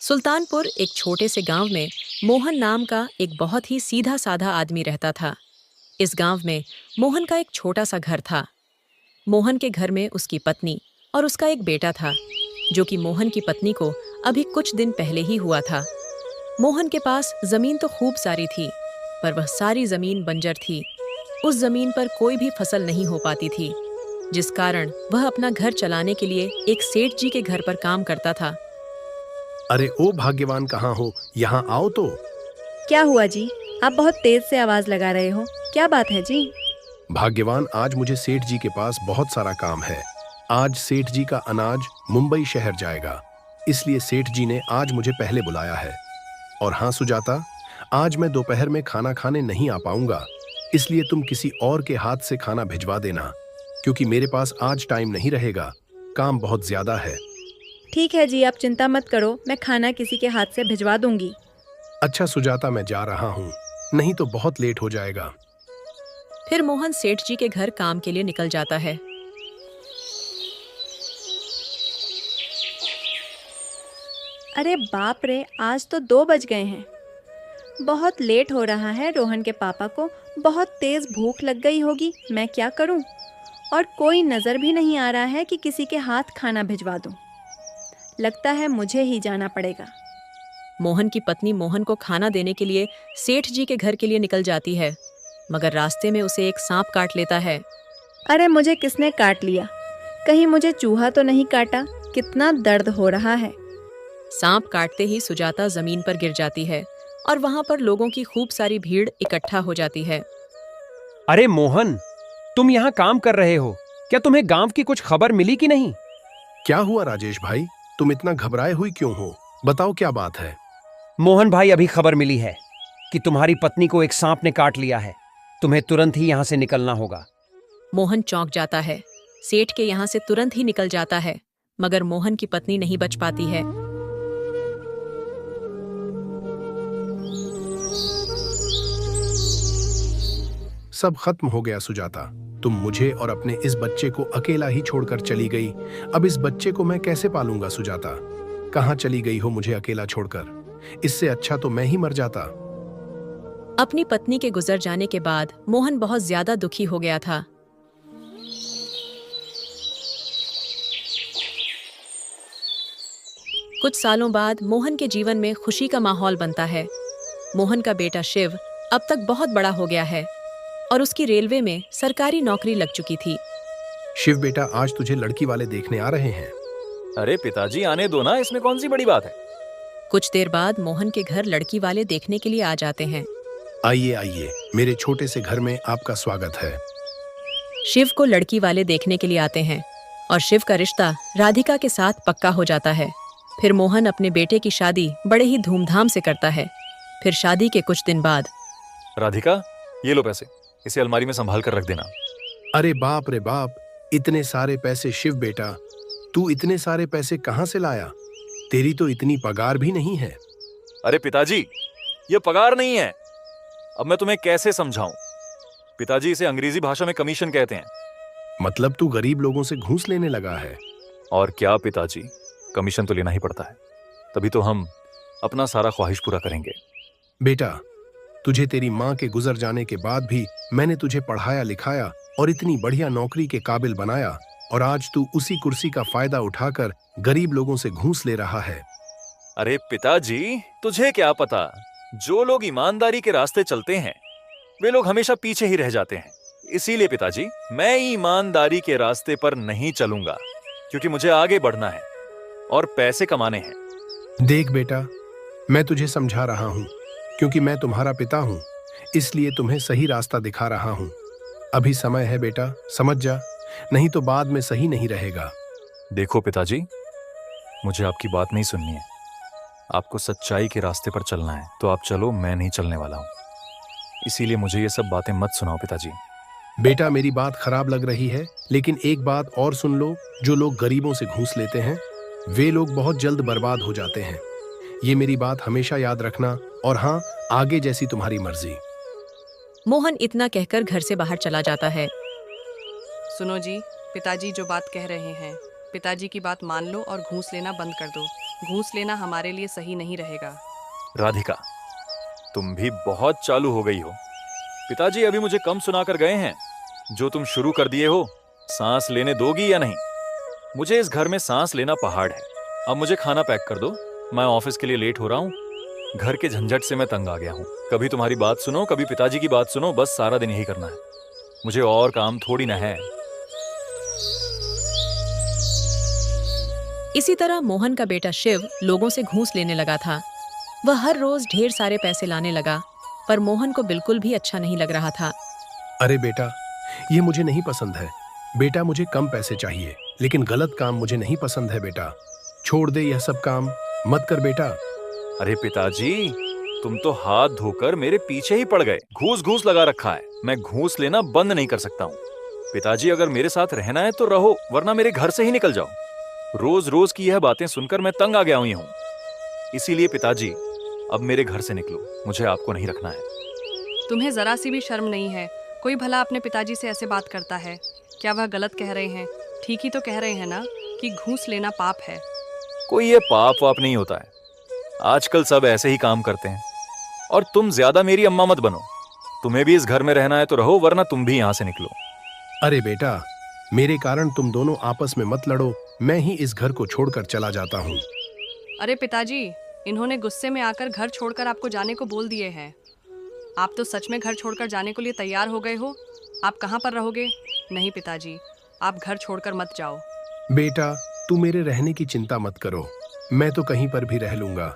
सुल्तानपुर एक छोटे से गांव में मोहन नाम का एक बहुत ही सीधा साधा आदमी रहता था। इस गांव में मोहन का एक छोटा सा घर था। मोहन के घर में उसकी पत्नी और उसका एक बेटा था, जो कि मोहन की पत्नी को अभी कुछ दिन पहले ही हुआ था। मोहन के पास जमीन तो खूब सारी थी, पर वह सारी जमीन बंजर थी। उस जमीन पर कोई भी फसल नहीं हो पाती थी, जिस कारण वह अपना घर चलाने के लिए एक सेठ जी के घर पर काम करता था। अरे ओ भाग्यवान, कहाँ हो? यहाँ आओ तो। क्या हुआ जी? आप बहुत तेज से आवाज लगा रहे हो, क्या बात है जी? भाग्यवान, आज मुझे सेठ जी के पास बहुत सारा काम है। आज सेठ जी का अनाज मुंबई शहर जाएगा, इसलिए सेठ जी ने आज मुझे पहले बुलाया है। और हाँ सुजाता, आज मैं दोपहर में खाना खाने नहीं आ पाऊंगा, इसलिए तुम किसी और के हाथ से खाना भिजवा देना, क्योंकि मेरे पास आज टाइम नहीं रहेगा, काम बहुत ज्यादा है। ठीक है जी, आप चिंता मत करो, मैं खाना किसी के हाथ से भिजवा दूंगी। अच्छा सुजाता, मैं जा रहा हूँ, नहीं तो बहुत लेट हो जाएगा। फिर मोहन सेठ जी के घर काम के लिए निकल जाता है। अरे बाप रे, आज तो 2 बज गए हैं। बहुत लेट हो रहा है। रोहन के पापा को बहुत तेज भूख लग गई होगी, मैं क्या करूं? और कोई नज़र भी नहीं आ रहा है कि किसी के हाथ खाना भिजवा दूं। लगता है मुझे ही जाना पड़ेगा। मोहन की पत्नी मोहन को खाना देने के लिए सेठ जी के घर के लिए निकल जाती है, मगर रास्ते में उसे एक सांप काट लेता है। अरे मुझे किसने काट लिया? कहीं मुझे चूहा तो नहीं काटा? कितना दर्द हो रहा है। सांप काटते ही सुजाता जमीन पर गिर जाती है और वहां पर लोगों की खूब सारी भीड़ इकट्ठा हो जाती है। अरे मोहन, तुम यहाँ काम कर रहे हो, क्या तुम्हें गांव की कुछ खबर मिली कि नहीं? क्या हुआ राजेश भाई, तुम इतना घबराए हुई क्यों हो? बताओ क्या बात है। मोहन भाई, अभी खबर मिली है कि तुम्हारी पत्नी को एक सांप ने काट लिया है। तुम्हें तुरंत ही यहाँ से निकलना होगा। मोहन चौंक जाता है। सेठ के यहाँ से तुरंत ही निकल जाता है, मगर मोहन की पत्नी नहीं बच पाती है। सब खत्म हो गया सुजाता, तुम मुझे और अपने इस बच्चे को अकेला ही छोड़कर चली गई। अब इस बच्चे को मैं कैसे पालूंगा सुजाता? कहाँ चली गई हो मुझे अकेला छोड़कर? इससे अच्छा तो मैं ही मर जाता। अपनी पत्नी के गुजर जाने के बाद मोहन बहुत ज्यादा दुखी हो गया था। कुछ सालों बाद मोहन के जीवन में खुशी का माहौल बनता है। मोहन का बेटा शिव अब तक बहुत बड़ा हो गया है और उसकी रेलवे में सरकारी नौकरी लग चुकी थी। शिव बेटा, आज तुझे लड़की वाले देखने आ रहे हैं। अरे पिताजी, आने दो ना, इसमें कौन सी बड़ी बात है। कुछ देर बाद मोहन के घर लड़की वाले देखने के लिए आ जाते हैं। आइए आइए, मेरे छोटे से घर में आपका स्वागत है। शिव को लड़की वाले देखने के लिए आते हैं और शिव का रिश्ता राधिका के साथ पक्का हो जाता है। फिर मोहन अपने बेटे की शादी बड़े ही धूमधाम से करता है। फिर शादी के कुछ दिन बाद, राधिका, ये लो पैसे, इसे अलमारी में संभाल कर रख देना। अरे बाप रे बाप, इतने सारे पैसे! शिव बेटा, तू इतने सारे पैसे कहाँ से लाया? तेरी तो इतनी पगार भी नहीं है। अरे पिताजी, ये पगार नहीं है। अब मैं तुम्हें कैसे समझाऊं? पिताजी, इसे अंग्रेजी भाषा में कमीशन कहते हैं। मतलब तू गरीब लोगों से घूस लेने लगा है? और क्या पिताजी, कमीशन तो लेना ही पड़ता है, तभी तो हम अपना सारा ख्वाहिश पूरा करेंगे। बेटा, तुझे तेरी माँ के गुजर जाने के बाद भी मैंने तुझे पढ़ाया लिखाया और इतनी बढ़िया नौकरी के काबिल बनाया, और आज तू उसी कुर्सी का फायदा उठाकर गरीब लोगों से घूस ले रहा है। अरे पिताजी, तुझे क्या पता, जो लोग ईमानदारी के रास्ते चलते हैं वे लोग हमेशा पीछे ही रह जाते हैं। इसीलिए पिताजी, मैं ईमानदारी के रास्ते पर नहीं चलूंगा, क्योंकि मुझे आगे बढ़ना है और पैसे कमाने हैं। देख बेटा, मैं तुझे समझा रहा हूँ, क्योंकि मैं तुम्हारा पिता हूँ, इसलिए तुम्हें सही रास्ता दिखा रहा हूँ। अभी समय है बेटा, समझ जा, नहीं तो बाद में सही नहीं रहेगा। देखो पिताजी, मुझे आपकी बात नहीं सुननी है। आपको सच्चाई के रास्ते पर चलना है तो आप चलो, मैं नहीं चलने वाला हूँ। इसीलिए मुझे ये सब बातें मत सुनाओ पिताजी। बेटा, मेरी बात खराब लग रही है, लेकिन एक बात और सुन लो, जो लोग गरीबों से घूस लेते हैं वे लोग बहुत जल्द बर्बाद हो जाते हैं। ये मेरी बात हमेशा याद रखना, और हाँ, आगे जैसी तुम्हारी मर्जी। मोहन इतना कहकर घर से बाहर चला जाता है। सुनो जी, पिताजी जो बात कह रहे हैं, पिताजी की बात मान लो और घूस लेना बंद कर दो, घूस लेना हमारे लिए सही नहीं रहेगा। राधिका, तुम भी बहुत चालू हो गई हो। पिताजी अभी मुझे कम सुनाकर गए हैं। जो तुम शुरू कर दिए हो, सांस लेने दोगी या नहीं? मुझे इस घर में सांस लेना पहाड़ है। अब मुझे खाना पैक कर दो, मैं ऑफिस के लिए लेट हो रहा हूँ। घर के झंझट से मैं तंग आ गया हूँ। कभी तुम्हारी बात सुनो, कभी पिताजी की बात सुनो, बस सारा दिन यही करना है। मुझे और काम थोड़ी ना है। इसी तरह मोहन का बेटा शिव लोगों से घूस लेने लगा था। वह हर रोज ढेर सारे पैसे लाने लगा, पर मोहन को बिल्कुल भी अच्छा नहीं लग रहा था। अरे बेटा, ये मुझे नहीं पसंद है। बेटा, मुझे कम पैसे चाहिए, लेकिन गलत काम मुझे नहीं पसंद है। बेटा, छोड़ दे यह सब काम, मत कर बेटा। अरे पिताजी, तुम तो हाथ धोकर मेरे पीछे ही पड़ गए। घूस घूस लगा रखा है। मैं घूस लेना बंद नहीं कर सकता हूँ। पिताजी, अगर मेरे साथ रहना है तो रहो, वरना मेरे घर से ही निकल जाओ। रोज रोज की यह बातें सुनकर मैं तंग आ गया हूँ। इसीलिए पिताजी, अब मेरे घर से निकलो। मुझे आपको नहीं रखना है। तुम्हें जरा सी भी शर्म नहीं है? कोई भला अपने पिताजी से ऐसे बात करता है? क्या वह गलत कह रहे हैं? ठीक ही तो कह रहे हैं ना कि घूस लेना पाप है। कोई ये पाप वाप नहीं होता है। आजकल सब ऐसे ही काम करते हैं। और तुम ज्यादा मेरी अम्मा मत बनो। तुम्हें भी इस घर में रहना है तो रहो, वरना तुम भी यहां से निकलो। अरे बेटा, मेरे कारण तुम दोनों आपस में मत लड़ो। मैं ही इस घर को छोड़कर चला जाता हूँ। अरे पिताजी, इन्होंने गुस्से में आकर घर छोड़कर आपको जाने को बोल दिए हैं। आप तो सच में घर छोड़कर जाने के लिए तैयार हो गए हो। आप कहाँ पर रहोगे? नहीं पिताजी, आप घर छोड़कर मत जाओ। बेटा, तू मेरे रहने की चिंता मत करो। मैं तो कहीं पर भी रह लूंगा।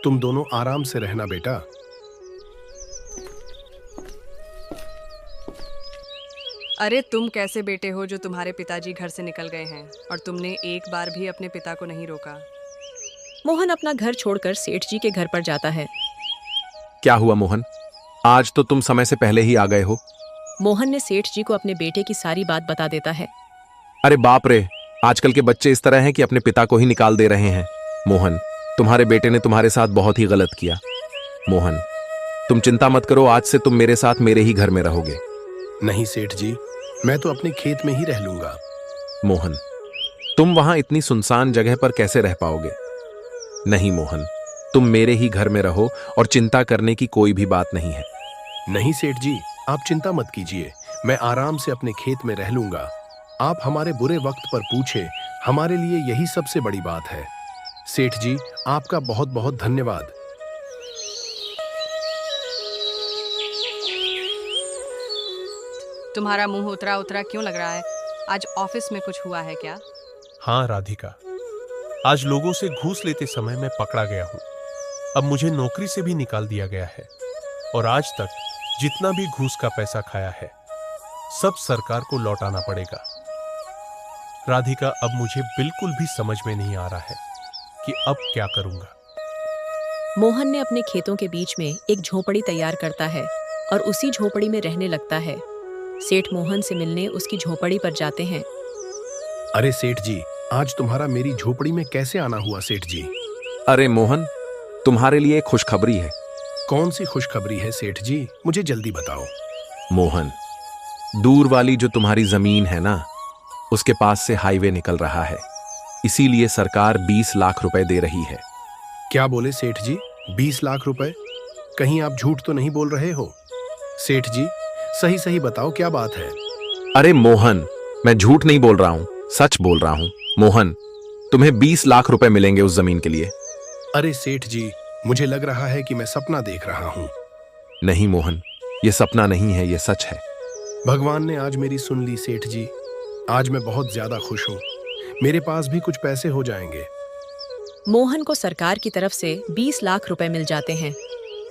तुम दोनों आराम से रहना बेटा। अरे तुम कैसे बेटे हो जो तुम्हारे पिताजी घर से निकल गए हैं और तुमने एक बार भी अपने पिता को नहीं रोका। मोहन अपना घर छोड़कर सेठ जी के घर पर जाता है। क्या हुआ मोहन? आज तो तुम समय से पहले ही आ गए हो। मोहन ने सेठ जी को अपने बेटे की सारी बात बता देता है। अरे बाप रे, आजकल के बच्चे इस तरह हैं कि अपने पिता को ही निकाल दे रहे हैं। मोहन, तुम्हारे बेटे ने तुम्हारे साथ बहुत ही गलत किया। मोहन, तुम चिंता मत करो, आज से तुम मेरे साथ मेरे ही घर में रहोगे। नहीं सेठ जी, मैं तो अपने खेत में ही रह लूंगा। मोहन, तुम वहां इतनी सुनसान जगह पर कैसे रह पाओगे? नहीं मोहन, तुम मेरे ही घर में रहो और चिंता करने की कोई भी बात नहीं है। नहीं सेठ जी, आप चिंता मत कीजिए। मैं आराम से अपने खेत में रह लूंगा। आप हमारे बुरे वक्त पर पूछे, हमारे लिए यही सबसे बड़ी बात है। सेठ जी, आपका बहुत बहुत धन्यवाद। तुम्हारा मुंह उतरा उतरा क्यों लग रहा है? आज ऑफिस में कुछ हुआ है क्या? हाँ राधिका, आज लोगों से घूस लेते समय मैं पकड़ा गया हूं। अब मुझे नौकरी से भी निकाल दिया गया है और आज तक जितना भी घूस का पैसा खाया है सब सरकार को लौटाना पड़ेगा। राधिका, अब मुझे बिल्कुल भी समझ में नहीं आ रहा है कि अब क्या करूंगा। मोहन ने अपने खेतों के बीच में एक झोपड़ी तैयार करता है और उसी झोपड़ी में रहने लगता है। सेठ मोहन से मिलने उसकी झोपड़ी पर जाते हैं। अरे सेठ जी, आज तुम्हारा मेरी झोपड़ी में कैसे आना हुआ सेठ जी? अरे मोहन, तुम्हारे लिए एक खुशखबरी है। कौन सी खुशखबरी है सेठ जी? मुझे जल्दी बताओ। मोहन, दूर वाली जो तुम्हारी जमीन है ना, उसके पास से हाईवे निकल रहा है। इसीलिए सरकार 20 लाख रुपए दे रही है। क्या बोले सेठ जी? 20 लाख रुपए? कहीं आप झूठ तो नहीं बोल रहे हो? सेठ जी, सही सही बताओ, क्या बात है? अरे मोहन, मैं झूठ नहीं बोल रहा हूं, सच बोल रहा हूं। मोहन, तुम्हें 20 लाख रुपए मिलेंगे उस जमीन के लिए। अरे सेठ जी, मुझे लग रहा है कि मैं सपना देख रहा हूं। नहीं मोहन, ये सपना नहीं है, ये सच है। भगवान ने आज मेरी सुन ली सेठ जी। आज मैं बहुत ज्यादा खुश हूँ। मेरे पास भी कुछ पैसे हो जाएंगे। मोहन को सरकार की तरफ से 20 लाख रुपए मिल जाते हैं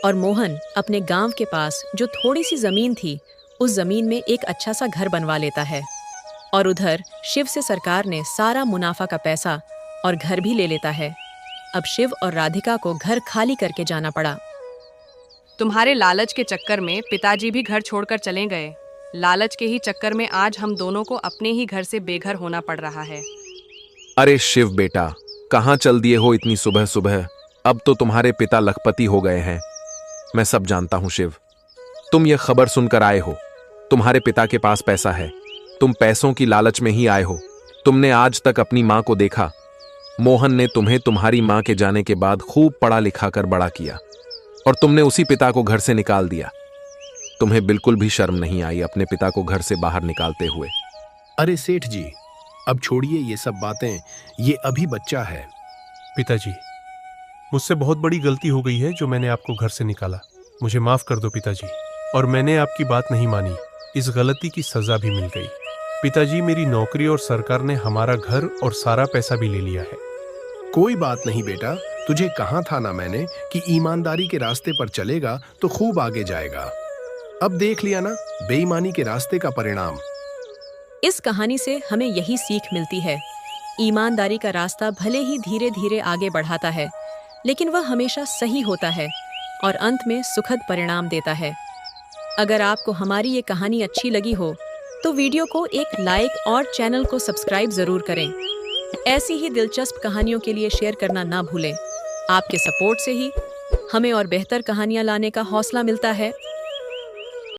और मोहन अपने गांव के पास जो थोड़ी सी जमीन थी, उस जमीन में एक अच्छा सा घर बनवा लेता है। और उधर शिव से सरकार ने सारा मुनाफा का पैसा और घर भी ले लेता है। अब शिव और राधिका को घर खाली करके जाना पड़ा। तुम्हारे लालच के चक्कर में पिताजी भी घर छोड़कर चले गए। लालच के ही चक्कर में आज हम दोनों को अपने ही घर से बेघर होना पड़ रहा है। अरे शिव बेटा, कहाँ चल दिए हो इतनी सुबह सुबह? अब तो तुम्हारे पिता लखपति हो गए हैं। मैं सब जानता हूं शिव। तुम ये खबर सुनकर आए हो। तुम्हारे पिता के पास पैसा है। तुम पैसों की लालच में ही आए हो। तुमने आज तक अपनी मां को देखा? मोहन ने तुम्हें तुम्हारी मां के जाने के बाद खूब पढ़ा लिखा कर बड़ा किया और तुमने उसी पिता को घर से निकाल दिया। तुम्हें बिल्कुल भी शर्म नहीं आई अपने पिता को घर से बाहर निकालते हुए। अरे सेठ जी, अब छोड़िए ये सब बातें, ये अभी बच्चा है। पिताजी, मुझसे बहुत बड़ी गलती हो गई है जो मैंने आपको घर से निकाला। मुझे माफ कर दो पिताजी। और मैंने आपकी बात नहीं मानी, इस गलती की सजा भी मिल गई। पिताजी, मेरी नौकरी और सरकार ने हमारा घर और सारा पैसा भी ले लिया है। कोई बात नहीं बेटा, तुझे कहा था ना मैंने कि ईमानदारी के रास्ते पर चलेगा तो खूब आगे जाएगा। अब देख लिया ना बेईमानी के रास्ते का परिणाम। इस कहानी से हमें यही सीख मिलती है, ईमानदारी का रास्ता भले ही धीरे धीरे आगे बढ़ाता है, लेकिन वह हमेशा सही होता है और अंत में सुखद परिणाम देता है। अगर आपको हमारी ये कहानी अच्छी लगी हो तो वीडियो को एक लाइक और चैनल को सब्सक्राइब जरूर करें। ऐसी ही दिलचस्प कहानियों के लिए शेयर करना ना भूलें। आपके सपोर्ट से ही हमें और बेहतर कहानियां लाने का हौसला मिलता है।